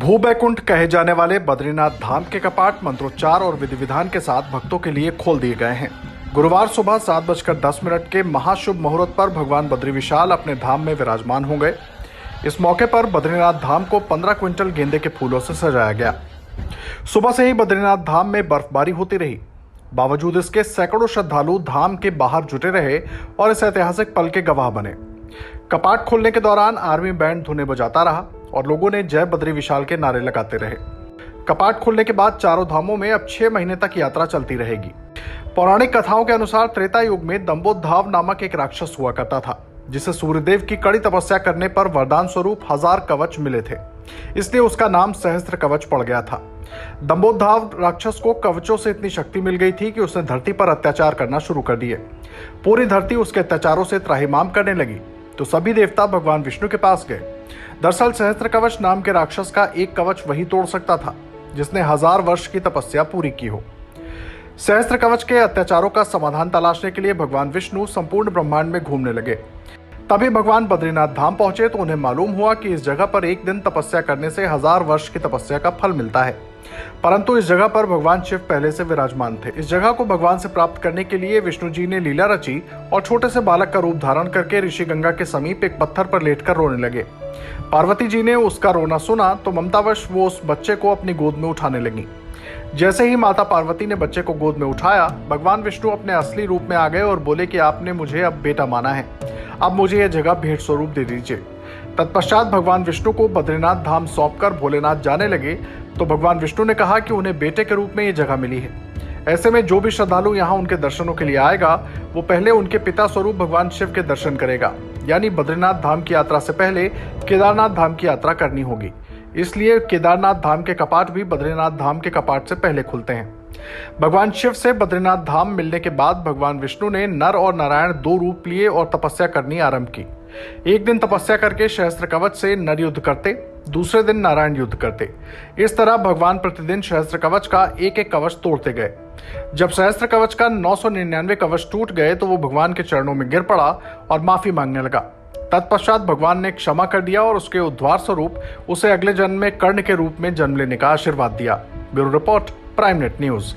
भूबैकुंठ कहे जाने वाले बद्रीनाथ धाम के कपाट मंत्रोच्चार और विधि विधान के साथ भक्तों के लिए खोल दिए गए हैं। गुरुवार सुबह 7:10 के महाशुभ मुहूर्त पर भगवान बद्री विशाल अपने धाम में विराजमान हो गए। इस मौके पर बद्रीनाथ धाम को 15 क्विंटल गेंदे के फूलों से सजाया गया। सुबह से ही बद्रीनाथ धाम में बर्फबारी होती रही। बावजूद इसके सैकड़ों श्रद्धालु धाम के बाहर जुटे रहे और इस ऐतिहासिक पल के गवाह बने। कपाट खोलने के दौरान आर्मी बैंड धुनें बजाता रहा और लोगों ने जय बद्री विशाल के नारे लगाते रहे। कपाट खोलने के बाद चारों धामों में अब 6 महीने तक यात्रा चलती रहेगी। पौराणिक कथाओं के अनुसार त्रेता युग में दंबोदधाव नामक एक राक्षस हुआ करता था, जिसे सूर्यदेव की कड़ी तपस्या करने पर वरदान स्वरूप 1000 कवच मिले थे, इसलिए उसका नाम सहस्त्र कवच पड़ गया था। दंबोदधाव राक्षस को कवचों से इतनी शक्ति मिल गई थी कि उसने धरती पर अत्याचार करना शुरू कर दिए। पूरी धरती उसके अत्याचारों से त्राहिमाम करने लगी तो सभी देवता भगवान विष्णु के पास गए। दरअसल सहस्त्र कवच नाम के राक्षस का एक कवच वही तोड़ सकता था जिसने 1000 वर्ष की तपस्या पूरी की हो। सहस्त्र कवच के अत्याचारों का समाधान तलाशने के लिए भगवान विष्णु संपूर्ण ब्रह्मांड में घूमने लगे। तभी भगवान बद्रीनाथ धाम पहुंचे तो उन्हें मालूम हुआ कि इस जगह पर एक दिन तपस्या करने से 1000 वर्ष की तपस्या का फल मिलता है। परंतु इस जगह पर भगवान शिव पहले से विराजमान थे। इस जगह को भगवान से प्राप्त करने के लिए विष्णु जी ने लीला रची और छोटे से बालक का रूप धारण करके ऋषि गंगा के समीप एक पत्थर पर लेटकर रोने लगे। पार्वती जी ने उसका रोना सुना तो ममतावश वो उस बच्चे को अपनी गोद में उठाने लगी। जैसे ही माता पार्वती ने बच्चे को गोद में उठाया, भगवान विष्णु अपने असली रूप में आ गए और बोले कि आपने मुझे अब बेटा माना है, अब मुझे यह जगह भेंट स्वरूप दे दीजिए। तत्पश्चात भगवान विष्णु को बद्रीनाथ धाम सौंपकर भोलेनाथ जाने लगे तो भगवान विष्णु ने कहा कि उन्हें बेटे के रूप में ये जगह मिली है। ऐसे में जो भी श्रद्धालु यहाँ उनके दर्शनों के लिए आएगा वो पहले उनके पिता स्वरूप भगवान शिव के दर्शन करेगा, यानी बद्रीनाथ धाम की यात्रा से पहले केदारनाथ धाम की यात्रा करनी होगी। इसलिए केदारनाथ धाम के कपाट भी बद्रीनाथ धाम के कपाट से पहले खुलते हैं। भगवान शिव से बद्रीनाथ धाम मिलने के बाद भगवान विष्णु ने नर और नारायण 2 रूप लिए और तपस्या करनी आरंभ की। एक दिन तपस्या करके सहस्त्र कवच से नर युद्ध करते, दूसरे दिन नारायण युद्ध करते। इस तरह भगवान प्रतिदिन सहस्त्र कवच का एक एक कवच तोड़ते गए। जब सहस्त्र कवच का 999 कवच टूट गए तो वो भगवान के चरणों में गिर पड़ा और माफी मांगने लगा। तत्पश्चात भगवान ने क्षमा कर दिया और उसके उद्धार स्वरूप उसे अगले जन्म में कर्ण के रूप में जन्म लेने का आशीर्वाद दिया। Bureau report, prime net news.